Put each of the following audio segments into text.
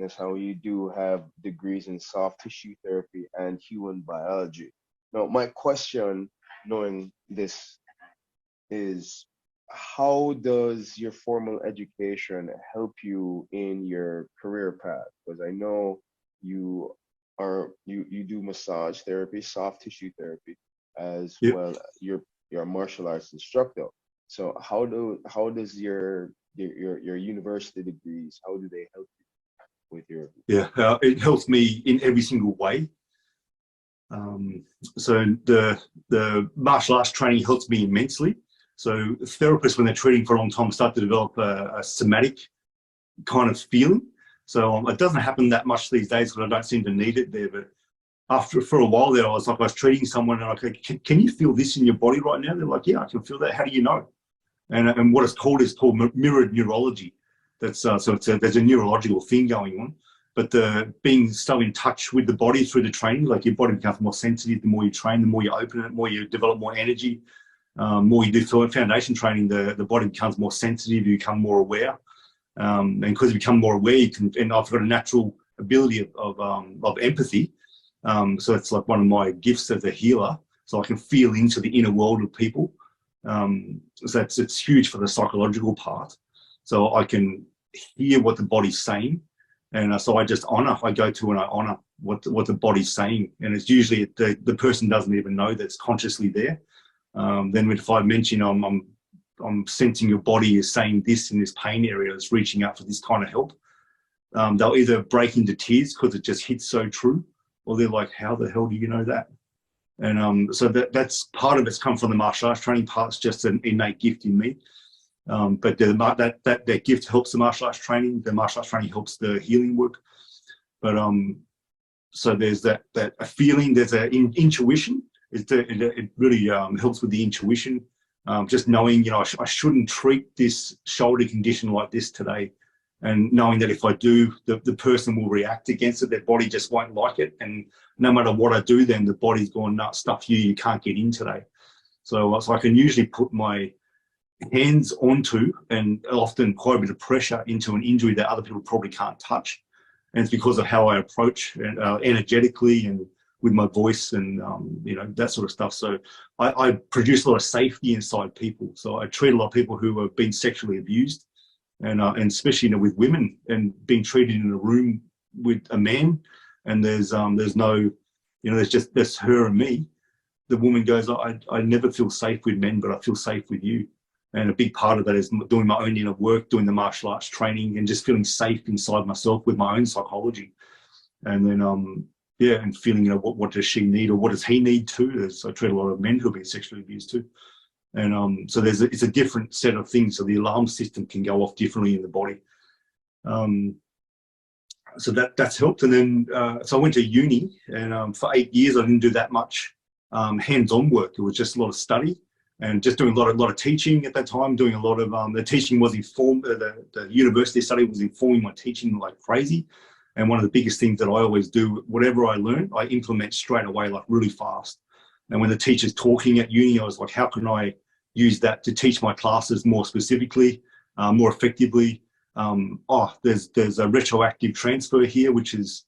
is how you do have degrees in soft tissue therapy and human biology. Now, my question, knowing this, is how does your formal education help you in your career path? Because I know you do massage therapy, soft tissue therapy, as Yep. well. You're a martial arts instructor. So how does your university degrees, how do they help you with your? Yeah, it helps me in every single way. So the martial arts training helps me immensely. So therapists, when they're treating for a long time, start to develop a somatic kind of feeling. So it doesn't happen that much these days because I don't seem to need it there. But for a while there, I was treating someone and I go, can you feel this in your body right now? They're like, yeah, I can feel that. How do you know? And what it's called is called mirrored neurology. That's there's a neurological thing going on. But being so in touch with the body through the training, like your body becomes more sensitive. The more you train, the more you open it, the more you develop more energy. More you do foundation training, the body becomes more sensitive. You become more aware, and because you become more aware, you can. And I've got a natural ability of empathy. So it's like one of my gifts as a healer. So I can feel into the inner world of people. So it's huge for the psychological part. So I can hear what the body's saying. And so I go to and I honor what the body's saying. And it's usually the person doesn't even know that's consciously there. Then if I mention I'm sensing your body is saying this in this pain area, it's reaching out for this kind of help. They'll either break into tears because it just hits so true, or they're like, how the hell do you know that? And so that's part of it's come from the martial arts training. Part's just an innate gift in me. But that gift helps the martial arts training. The martial arts training helps the healing work. But so there's that a feeling. There's an intuition. It really helps with the intuition. Just knowing, I shouldn't treat this shoulder condition like this today, and knowing that if I do, the person will react against it. Their body just won't like it, and no matter what I do, then the body's going, nuts, stuff you can't get in today. So I can usually put my hands onto, and often quite a bit of pressure into, an injury that other people probably can't touch. And it's because of how I approach energetically and with my voice and that sort of stuff. So I produce a lot of safety inside people. So I treat a lot of people who have been sexually abused, and especially with women, and being treated in a room with a man, and there's no, there's her and me. The woman goes, I never feel safe with men, but I feel safe with you. And a big part of that is doing my own inner work, doing the martial arts training, and just feeling safe inside myself with my own psychology. And then, and feeling, what does she need, or what does he need too? I treat a lot of men who have been sexually abused too. And so it's a different set of things. So the alarm system can go off differently in the body. So that's helped. And then, so I went to uni, and for 8 years, I didn't do that much hands-on work. It was just a lot of study. And just doing a lot of teaching at that time, doing a lot of, the teaching was informed, the university study was informing my teaching like crazy. And one of the biggest things that I always do, whatever I learn, I implement straight away, like really fast. And when the teacher's talking at uni, I was like, how can I use that to teach my classes more specifically, more effectively? There's a retroactive transfer here, which is,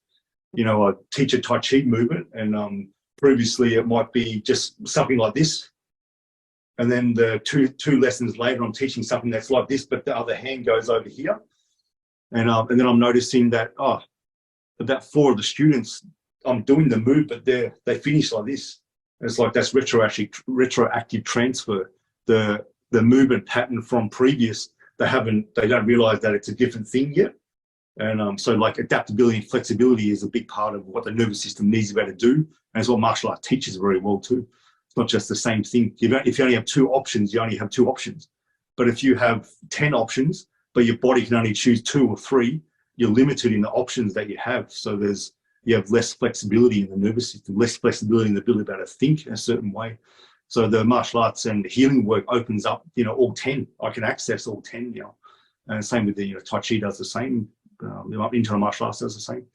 I teach a Tai Chi movement, and previously it might be just something like this. And then the two lessons later, I'm teaching something that's like this, but the other hand goes over here. And then I'm noticing that, about 4 of the students, I'm doing the move, but they finish like this. And it's like that's retroactive transfer. The movement pattern from previous, they don't realize that it's a different thing yet. And so like adaptability and flexibility is a big part of what the nervous system needs to be able to do. And it's what martial art teaches very well too. It's not just the same thing. If you only have 2 options, you only have 2 options. But if you have 10 options, but your body can only choose 2 or 3, you're limited in the options that you have. So you have less flexibility in the nervous system, less flexibility in the ability to be able to think in a certain way. So the martial arts and healing work opens up, all 10. I can access all 10 now. And same with the, Tai Chi does the same. Internal martial arts does the same.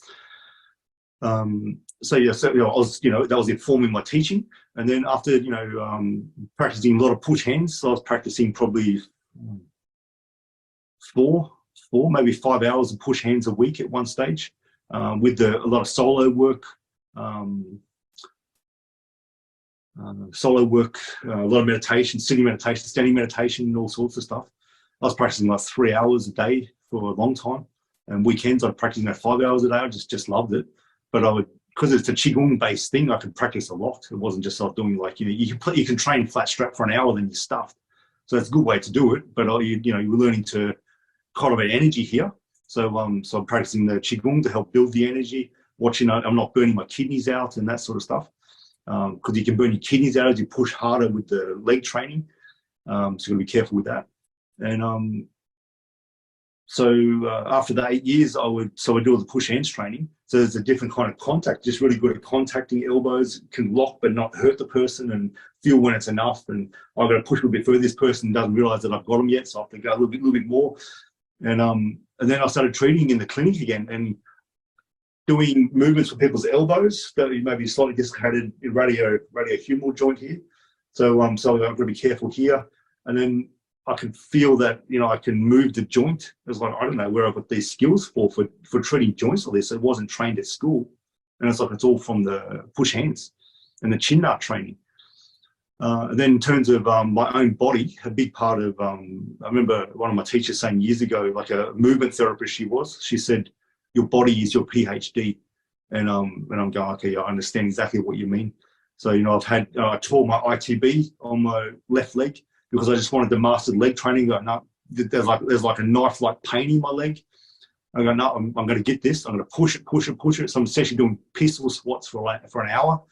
So I was, that was informing my teaching. And then after, practicing a lot of push hands, so I was practicing probably 4 maybe 5 hours of push hands a week at one stage, with a lot of solo work, a lot of meditation, sitting meditation, standing meditation, and all sorts of stuff. I was practicing like 3 hours a day for a long time, and weekends I'd practice 5 hours a day. I just loved it. But I would, because it's a qigong based thing, I could practice a lot. It wasn't just like doing like, you can train flat strap for an hour, then you're stuffed. So that's a good way to do it. But you're learning to cultivate energy here. So I'm practicing the qigong to help build the energy. Watching, I'm not burning my kidneys out and that sort of stuff. Because you can burn your kidneys out as you push harder with the leg training. So you got to be careful with that. And after the 8 years, I would do all the push hands training. So there's a different kind of contact, just really good at contacting elbows, can lock but not hurt the person, and feel when it's enough. And I've got to push a little bit further. This person doesn't realize that I've got them yet, so I have to go a little bit more. And then I started treating in the clinic again and doing movements for people's elbows that may be slightly dislocated in radiohumeral joint here. So I've got to be careful here. And then I can feel that, I can move the joint. It's like, I don't know where I got these skills for treating joints like this. It wasn't trained at school. And it's like, it's all from the push hands and the chin nut training. And then in terms of my own body, a big part of, I remember one of my teachers saying years ago, like a movement therapist she said, your body is your PhD. And I'm going, okay, I understand exactly what you mean. So, I tore my ITB on my left leg because I just wanted to master leg training. I go, no, there's like a knife-like pain in my leg. I go, no, I'm going to get this. I'm going to push it. So I'm essentially doing pistol squats for an hour.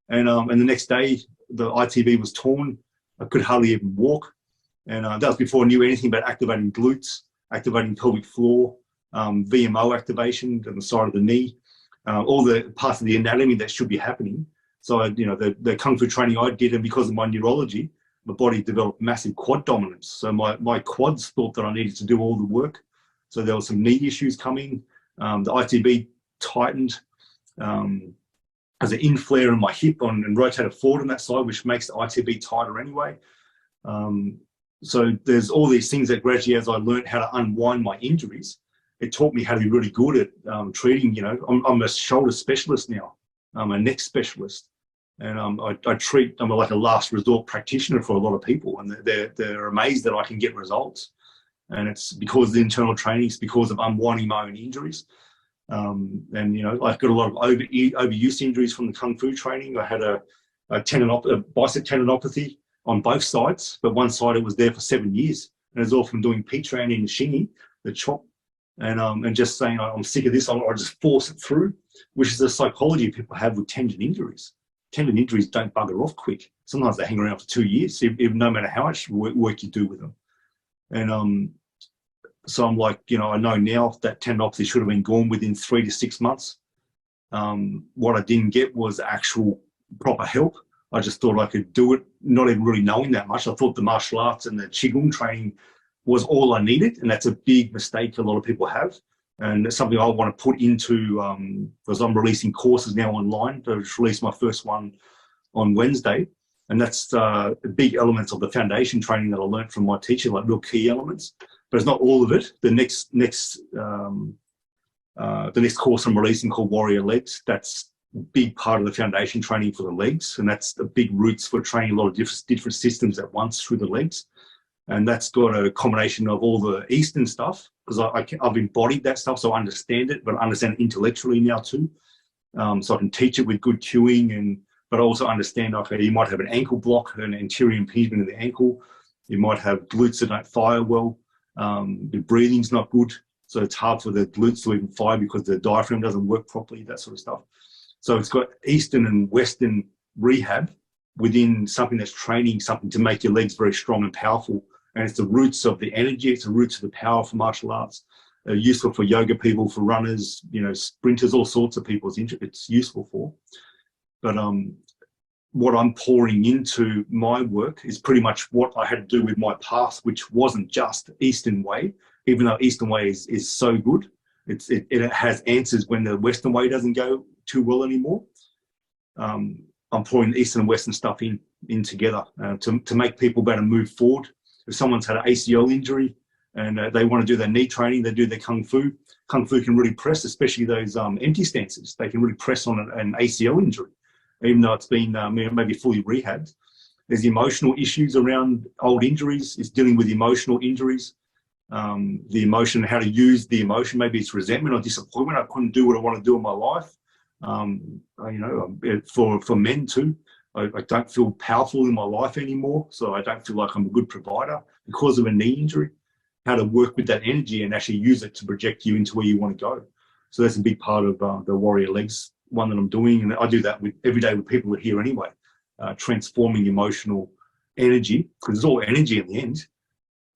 And the next day, the ITB was torn. I could hardly even walk. And that was before I knew anything about activating glutes, activating pelvic floor, VMO activation on the side of the knee, all the parts of the anatomy that should be happening. So, the Kung Fu training I did, and because of my neurology, my body developed massive quad dominance. So my quads thought that I needed to do all the work. So there were some knee issues coming. The ITB tightened. As an in-flare in my hip and rotated forward on that side, which makes the ITB tighter anyway. So there's all these things that gradually, as I learned how to unwind my injuries, it taught me how to be really good at treating. I'm a shoulder specialist now. I'm a neck specialist. And I'm like a last resort practitioner for a lot of people, and they're amazed that I can get results. And it's because of the internal training, it's because of unwinding my own injuries. And I've got a lot of overuse injuries from the Kung Fu training. I had a bicep tendinopathy on both sides, but one side it was there for 7 years, and it was all from doing Pitran and Shingi, the chop, and just saying I'm sick of this. I'll just force it through, which is the psychology people have with tendon injuries. Tendon injuries don't bugger off quick. Sometimes they hang around for 2 years, no matter how much work you do with them. And so I'm like, I know now that tendinopathy should have been gone within 3 to 6 months. What I didn't get was actual proper help. I just thought I could do it, not even really knowing that much. I thought the martial arts and the Qigong training was all I needed, and that's a big mistake a lot of people have. And it's something I want to put into, because I'm releasing courses now online. I just released my first one on Wednesday. And that's the big elements of the foundation training that I learned from my teacher, like real key elements. But it's not all of it. The next course I'm releasing, called Warrior Legs, that's a big part of the foundation training for the legs. And that's the big roots for training a lot of different systems at once through the legs. And that's got a combination of all the Eastern stuff, because I've embodied that stuff, so I understand it, but I understand it intellectually now too. So I can teach it with good cueing, but I also understand, okay, you might have an ankle block, an anterior impingement in the ankle. You might have glutes that don't fire well. The breathing's not good, so it's hard for the glutes to even fire because the diaphragm doesn't work properly, that sort of stuff. So it's got Eastern and Western rehab within something that's training something to make your legs very strong and powerful. And it's the roots of the energy, it's the roots of the power for martial arts. Useful for yoga people, for runners, sprinters, all sorts of people it's useful for. But what I'm pouring into my work is pretty much what I had to do with my past, which wasn't just Eastern way, even though Eastern way is so good. It has answers when the Western way doesn't go too well anymore. I'm pouring Eastern and Western stuff in together to make people better move forward. If someone's had an ACL injury, and they want to do their knee training, they do their Kung Fu. Kung Fu can really press, especially those empty stances. They can really press on an ACL injury, even though it's been maybe fully rehabbed. There's emotional issues around old injuries. It's dealing with emotional injuries, the emotion, how to use the emotion. Maybe it's resentment or disappointment. I couldn't do what I want to do in my life. For men too, I don't feel powerful in my life anymore, so I don't feel like I'm a good provider because of a knee injury. How to work with that energy and actually use it to project you into where you want to go. So that's a big part of the Warrior Legs one that I'm doing, and I do that every day with people here anyway, transforming emotional energy, because it's all energy in the end,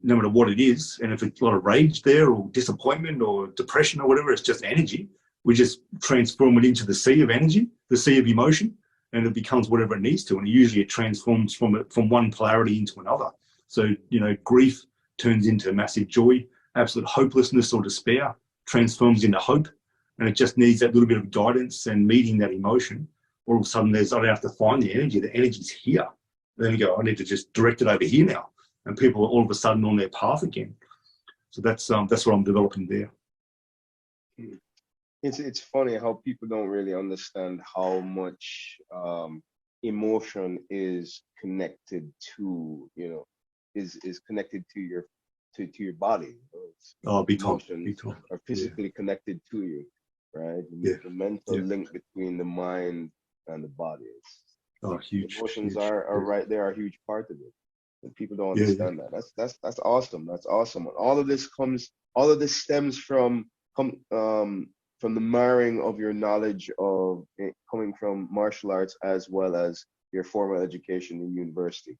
no matter what it is. And if it's a lot of rage there or disappointment or depression or whatever, it's just energy. We just transform it into the sea of energy, the sea of emotion, and it becomes whatever it needs to. And usually it transforms from one polarity into another. So, grief turns into massive joy, absolute hopelessness or despair transforms into hope. And it just needs that little bit of guidance and meeting that emotion. All of a sudden, I don't have to find the energy's here. And then you go, I need to just direct it over here now. And people are all of a sudden on their path again. So that's what I'm developing there. It's funny how people don't really understand how much emotion is connected to, is connected to your body. Emotions are physically connected to you, right? The mental link between the mind and the body. Huge. Emotions are right there, are a huge part of it. And people don't understand that. That's awesome. That's awesome. And all of this stems from the marrying of your knowledge of it coming from martial arts as well as your formal education in university.